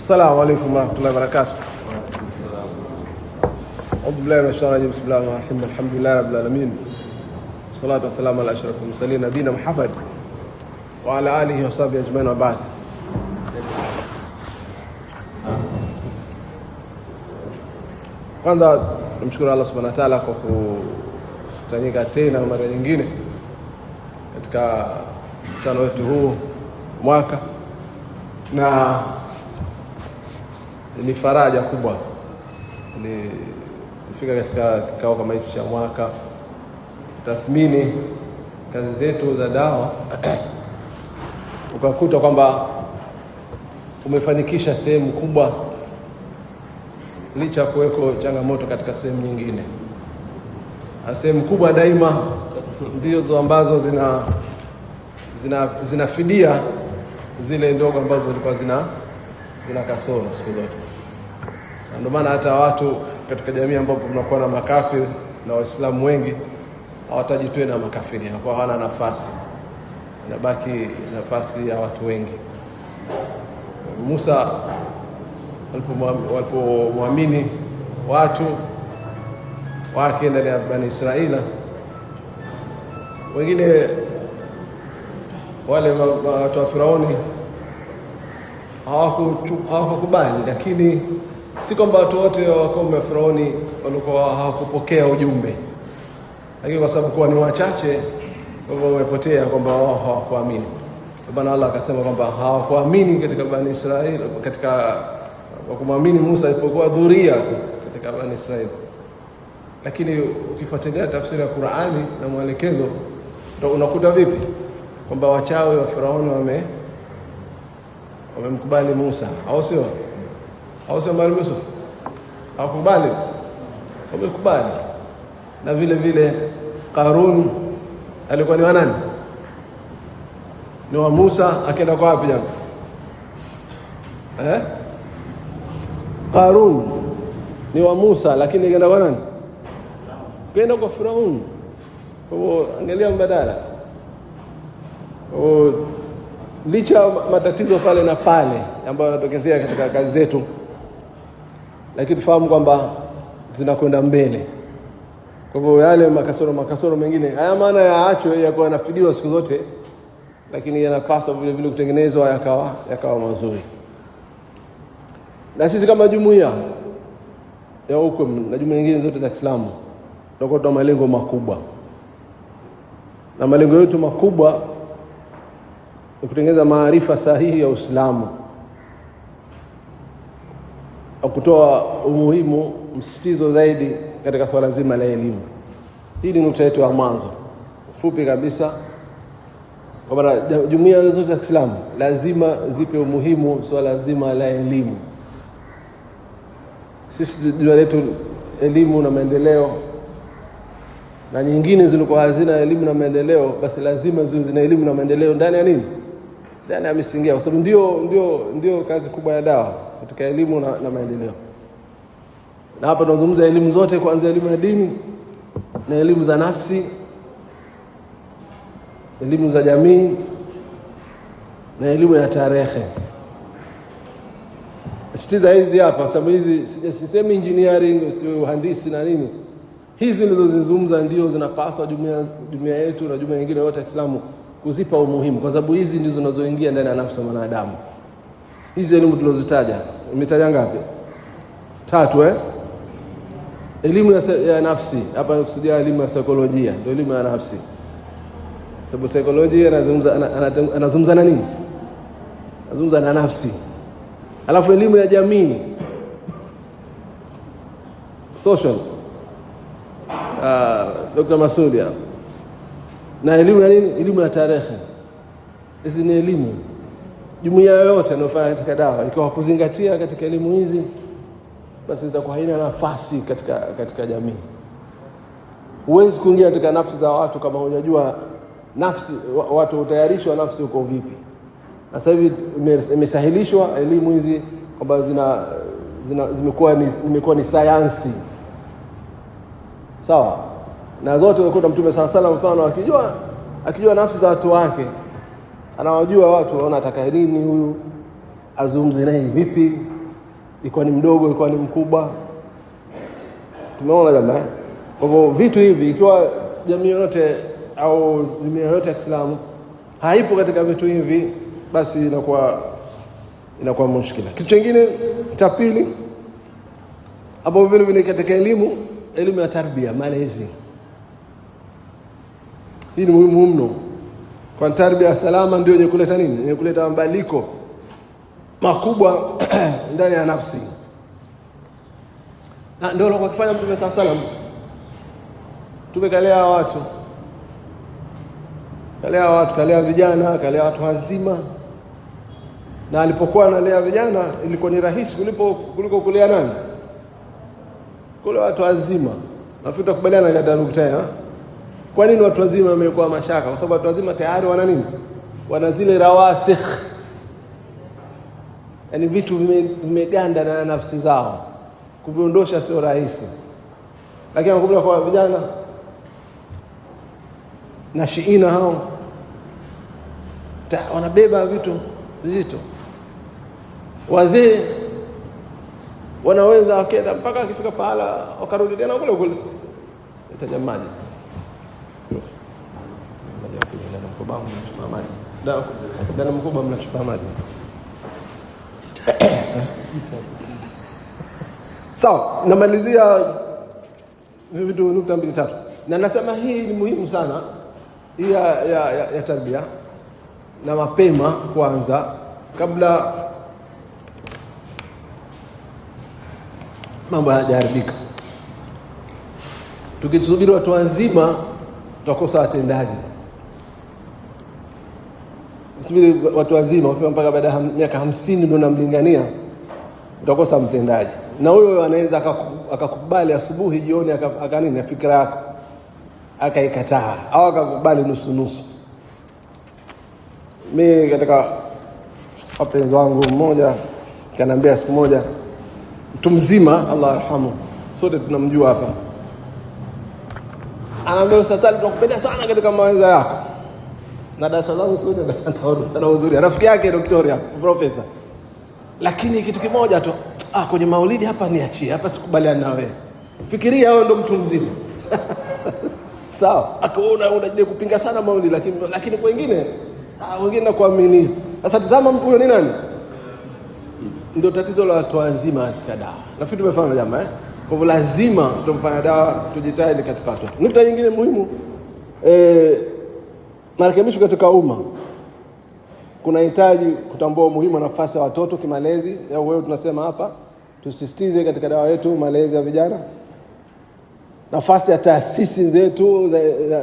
السلام عليكم ورحمة الله وبركاته. أعوذ بالله من الشيطان الرجيم. بسم الله الرحمن الرحيم. الحمد لله رب العالمين. والصلاة والسلام على أشرف المرسلين نبينا محمد وعلى آله وصحبه أجمعين وبعد. Kwanza tumshukuru Allah Subhanahu wa Ta'ala kwa kutanyika tena mara nyingine katika mkutano wetu huu mwaka, na ni faraja kubwa ni kufika katika kikao kama hichi cha mwaka, tathmini kazi zetu za dawa ukakuta kwamba umefanikisha sehemu kubwa licha ya kuweko changamoto katika sehemu nyingine. Sehemu kubwa daima ndizo ambazo zinafidia zile ndogo ambazo zilikuwa zina kasoro siku zote. Ndio maana hata watu katika jamii ambapo tunakuwa na makafiri na Waislamu wengi hawataji tena makafiri, kwa hawana nafasi, inabaki nafasi ya watu wengi. Musa walipomwamini watu wake ndani ya Bani Israila, wengine wale watu wa Firauni hawakukubali, lakini si kwamba watu wote wa kaumu ya Firauni walikuwa hawakupokea ujumbe, lakini kwa sababu kwa ni wachache wamepotea, kwamba wao hawakuamini. Bwana Allah akasema kwamba hawakuamini katika Bani Israili, katika kumwamini Musa isipokuwa dhuria katika Bani Israili. Lakini ukifuatilia tafsiri ya Qur'ani na mwelekezo, ndio unakuta vipi kwamba wachawi wa Firauni wamemkubali Musa, au sio? Mwalimu Yusuf hawakubali, wamekubali. Na vile vile Qarun alikuwa ni wa nani? Ni wa Musa. Akaenda kwa wapi jamani? Qarun ni wa Musa, lakini akaenda kwa nani? Kaenda kwa Firaun. Kwa hiyo angalia mbadala. Licha matatizo pale na pale ambayo yanatokezea katika kazi zetu, lakini tufahamu kwamba tunakwenda mbele. Kwa hivyo yale makasoro mengine haya maana yaachwe yakuwa yanafidiwa siku zote, lakini yanapaswa vile vile kutengenezwa yakawa mazuri. Na sisi kama jumuiya ya hukum na jumuiya nyingine zote za Kiislamu tunakuwa na malengo makubwa, na malengo yetu makubwa ni kutengeneza maarifa sahihi ya Uislamu, na kutoa umuhimu msitizo zaidi katika swala zima la elimu. Hii ni nukta yetu ya mwanzo fupi kabisa, kwamba jumuiya zote za Kiislamu lazima zipe umuhimu swala zima la elimu. Sisi jua letu elimu na maendeleo, na nyingine zilikuwa hazina elimu na maendeleo, basi lazima ziwe zina elimu na maendeleo ndani ya nini? Ndani ya misingi, kwa sababu ndio kazi kubwa ya dawa katika elimu na maendeleo. Na hapa tunazungumza elimu zote, kuanzia elimu ya dini na elimu za nafsi, elimu za jamii na elimu ya tarehe. Sitiza hizi hapa, sababu hizi sisemi engineering, sio uhandisi na nini. Hizi nilizozungumza ndio zinapaswa jumuiya yetu na jumuiya nyingine yote ya Kiislamu kuzipa umuhimu, kwa sababu hizi ndizo zinazoingia ndani ya nafsi ya mwanadamu. Hizi elimu tulizozitaja, umetaja ngapi? 3 elimu ya nafsi. Hapa nakusudia elimu ya saikolojia, ndio elimu ya nafsi. Sababu saikolojia anazungumza na nini? Anazungumza na nafsi. Alafu elimu ya jamii, social, Dr. Masudi hapa. Na elimu ya nini? Elimu ya tarehe. Hizi ni elimu jumuiya yoyote inayofanya katika dawa ikiwa kuzingatia katika elimu hizi, basi zitakuwa haina nafasi katika jamii. Huwezi kuingia katika nafsi za watu kama hujajua nafsi, watu utayarishwa nafsi uko vipi. Na sasa hivi imesahilishwa elimu hizi kwamba zimekuwa ni sayansi. Sawa? Na zote ukuta Mtume SAW mfano akijua nafsi za watu wake, anawajua watu, anaona ataka nini huyu, azungumze naye vipi, ikuwa ni mdogo, ikuwa ni mkubwa. Tumeona jamaa. Kwa hivyo vitu hivi, ikiwa jamii yote au jumuiya yote ya Kiislamu haipo katika vitu hivi, basi inakuwa mushkila. Kitu kingine cha pili hapo vile vile katika elimu ya tarbia, malezi. Hii ni muhimu mno. Kwa tarbia salama ndio yenye kuleta nini? Yenye kuleta mabadiliko makubwa ndani ya nafsi. Na ndio alikuwa akifanya Mtume sallallahu alaihi wasallam. Tumekalea watu. Kalea vijana, kalea watu wazima. Na alipokuwa analea vijana ilikuwa ni rahisi kuliko kulea nani? Kule watu wazima. Nafikiri tukubaliana katika nukta hii. Kwa nini watu wazima wamekuwa mashaka? Kwa sababu watu wazima tayari wana nini? Wana zile rawasikh. Yaani vitu vimeganda na nafsi zao. Kuviondosha sio rahisi. Lakini wakubwa kwa vijana na shiina hao wanabeba vitu vizito. Wazee wanaweza wakenda mpaka akifika pahala wakarudi tena kule itaja maji. Ndio mkoba mnachukua maji. Ndio mkoba mnachukua maji. Sawa, namalizia vitu nukta 2-3. Na nasema hii ni muhimu sana hii ya tarbia na mapema kwanza kabla mambo hayajaribika. Tukisubiri watu wazima tutakosa watendaji. Tukisubiri watu wazima ufika mpaka baada ya miaka 50 ndio namlingania, utakosa mtendaji. Na huyo anaweza akakubali asubuhi, jioni akanini fikra yako akaikataa au akakubali nusu. Mimi katika wapenzi wangu mmoja kanambia siku moja, mtu mzima Allah arhamu, sote tunamjua hapa, anaambia usatali tunakupenda sana katika mawaidha yako na darasa langu sote na uzuri rafiki yake daktari profesa, lakini kitu kimoja tu, kwenye maulidi hapa niachie, hapa sikubaliana na wewe. Fikiria wewe ndo mtu mzima. Sawa, akaona unajua kupinga sana maulidi, lakini kwa wengine na kuamini. Sasa tazama huyo ni nani? Ndio tatizo la watu wazima katika dawa. Nafikiri tumefahamu jamaa Kwa hivyo lazima tumfanya dawa tujitahidi katika watoto. Nukta nyingine muhimu, marekebisho katika umma. Kunahitaji kutambua umuhimu wa nafasi ya watoto kimalezi. Wewe tunasema hapa tusisitize katika dawa yetu malezi ya vijana. Nafasi ya taasisi zetu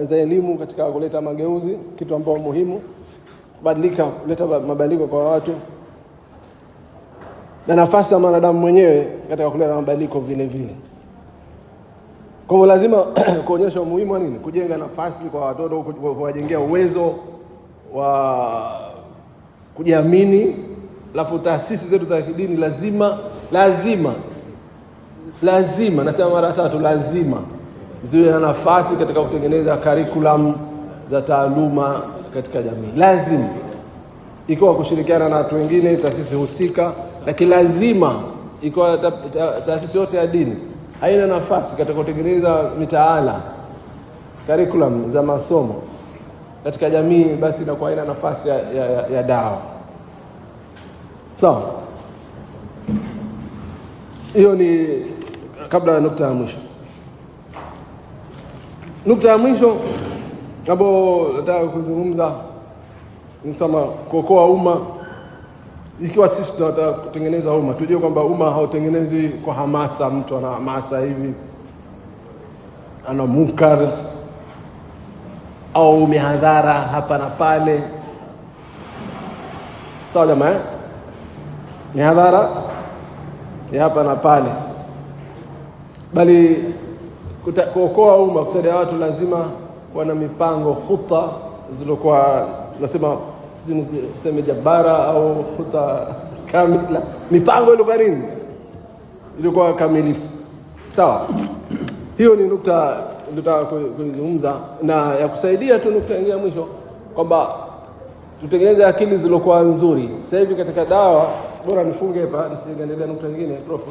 za elimu katika kuleta mageuzi, kitu ambacho muhimu, kuleta mabadiliko kwa watu. Na nafasi ya mwanadamu mwenyewe katika kuleta mabadiliko vile vile. Kwa hivyo lazima kuonyesha umuhimu wa nini? Kujenga nafasi kwa watoto, kuwajengea uwezo wa kujiamini. Alafu taasisi zetu za kidini lazima nasema mara tatu, lazima ziwe na nafasi katika kutengeneza curriculum za taaluma katika jamii. Lazima, ikiwa kushirikiana na watu wengine, taasisi husika, lakini lazima ikiwa taasisi yote ya dini haina nafasi katika kutengeneza mitaala, curriculum za masomo katika jamii, basi inakuwa haina nafasi ya dawa. Sawa. Hiyo ni kabla ya nukta ya mwisho. Nukta ya mwisho ambapo nataka kuzungumza ni sama kuokoa umma. Ikiwa sisi tunataka kutengeneza umma, tujue kwamba umma hautengenezi kwa hamasa. Mtu ana hamasa hivi, ana munkar au mihadhara hapa na pale. Sawa jamaa, mihadhara ya hapa na pale. Bali kuokoa umma, kusaidia watu, lazima kuwa na mipango, khuta zilizokuwa tunasema sema jabara au khuta kamila. Mipango ile kwa nini? Ilikuwa kamilifu. Sawa. Hiyo ni nukta ndio kuzungumza, na ya kusaidia tu nukta nyingine mwisho kwamba tutengeneze akili zilizokuwa nzuri. Sasa hivi katika dawa bora nifunge hapa nisiendelee nukta nyingine prof.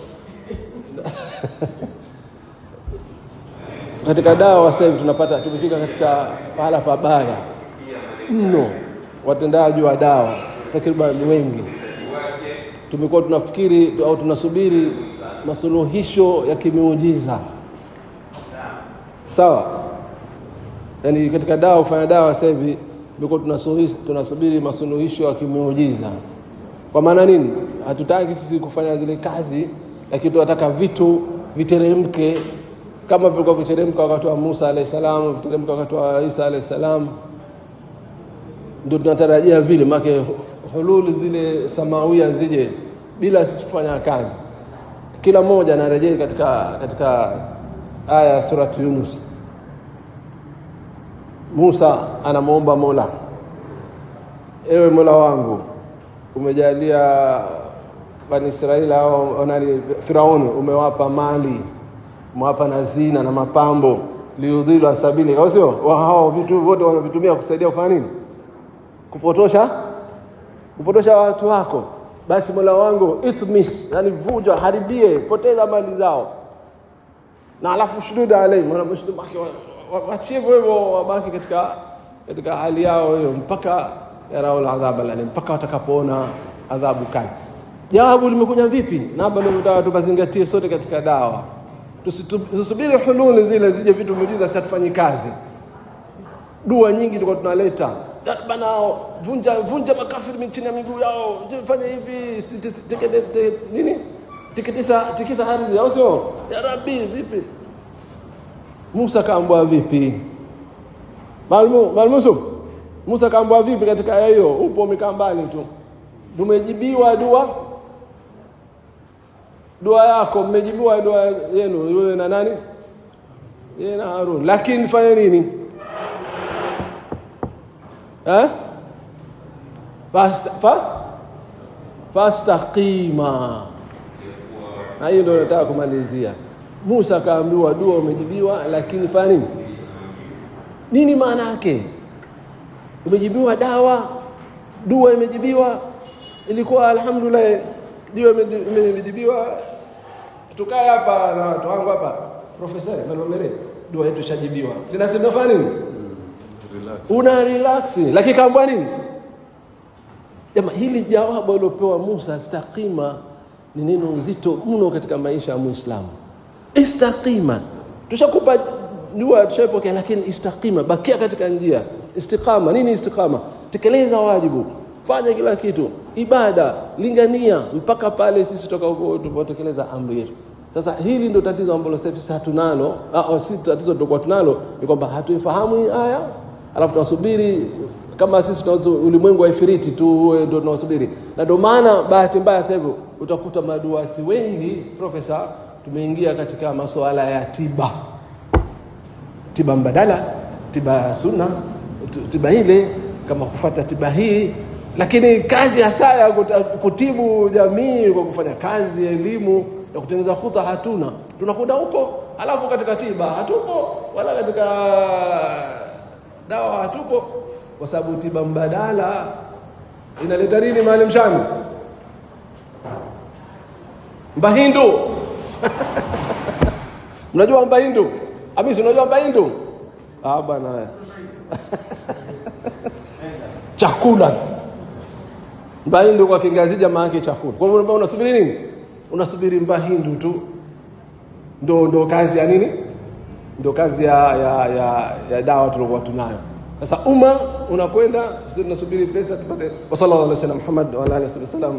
Katika dawa sasa hivi tumefika katika pahala pabaya mno. Watendaji wa dawa takriban wengi tumekuwa tunafikiri au tunasubiri masuluhisho ya kimiujiza. Sawa? Yaani katika dawa, ufanya dawa sasa hivi tumekuwa tunasubiri masuluhisho ya kimiujiza. Kwa maana nini? Hatutaki sisi kufanya zile kazi, lakini tunataka vitu viteremke kama vilikuwa viteremka wakati wa Musa alayhi salam, viteremka wakati wa Isa alayhi salam. Ndio tunatarajia vile, maana hululi zile samawia zije bila sisi kufanya kazi. Kila mmoja anarejea katika aya ya surati Yunus. Musa anamuomba Mola, ewe Mola wangu, umejalia Bani Israeli au nani Firauni, umewapa mali, umewapa na zina na mapambo, liudhilu asabili, kwa sio hao vitu wote wanavitumia kusaidia kufanya nini? Kupotosha watu wako. Basi Mola wangu itmis, yani vuja, haribie, poteza mali zao, na alafu shuhuda alai, maana mshuhuda wake wachivu wewe wabaki katika hali yao hiyo mpaka yarao adhabu alani, mpaka watakapoona adhabu kali. Jawabu limekuja vipi? Na hapa ndio tunataka tukazingatie sote katika dawa. Tusubiri hululi zile zije vitu muujiza, sasa tufanye kazi. Dua nyingi tulikuwa tunaleta, bana vunja makafiri chini ya miguu yao, fanya hivi, nini? Tikisa ardhi, au sio? Ya Rabbi, vipi? Musa kaambwa vipi? Malmusuf, Musa kaambwa vipi katika aya hiyo? Upo umekaa mbali tu. Tumejibiwa dua yako, mmejibiwa dua yenu wewe na nani? Yeye na Harun. Lakini fanya nini? Fastaqima. Na hiyo ndio nataka kumalizia. Musa kaambiwa dua umejibiwa, lakini fanya nini? Nini maana yake? Umejibiwa dua imejibiwa, ilikuwa alhamdulillah, dua imejibiwa. Tukae hapa na watu wangu hapa, Profesa Malomere, dua yetu shajibiwa. Zinasema fanya nini? Una relax. Lakini kaambwa nini? Jamaa, hili jawabu alilopewa Musa, istaqima, ni neno uzito mno katika maisha ya Muislamu. Istaqima. Tushakupa dua, tushapokea, lakini istaqima, bakia katika njia. Istiqama, nini istiqama? Tekeleza wajibu, fanya kila kitu, ibada, lingania mpaka pale sisi tutakapotekeleza amri yetu. Sasa hili ndio tatizo ambalo sisi hatunalo, si tatizo tulikuwa tunalo, ni kwamba hatuifahamu hii aya, alafu tunasubiri kama sisi ulimwengu wa ifiriti tu ndio tunasubiri. Na ndio maana bahati mbaya sasa hivi utakuta maduati wengi, Profesa, tumeingia katika masuala ya tiba mbadala, tiba sunna, tiba ile, kama kufuata tiba hii, lakini kazi hasa ya kutibu jamii kwa kufanya kazi ya elimu na kutengeneza khuta hatuna. Tunakwenda huko, alafu katika tiba hatupo, wala katika dawa hatupo, kwa sababu tiba mbadala inaleta nini Maalim Shami? Mbahindu. Mnajua Mbahindu? Hamisi, unajua Mbahindu? Bana. Chakula. Mbahindu kwa Kiingereza jamaa yake chakula. Kwa hivyo unasubiri nini? Unasubiri Mbahindu tu. Ndio kazi ya nini? Ndio kazi ya dawa tulikuwa tunayo. Sasa unakwenda, sisi tunasubiri pesa tupate. Wa sallallahu alaihi wasallam Muhammad wa alihi wasallam.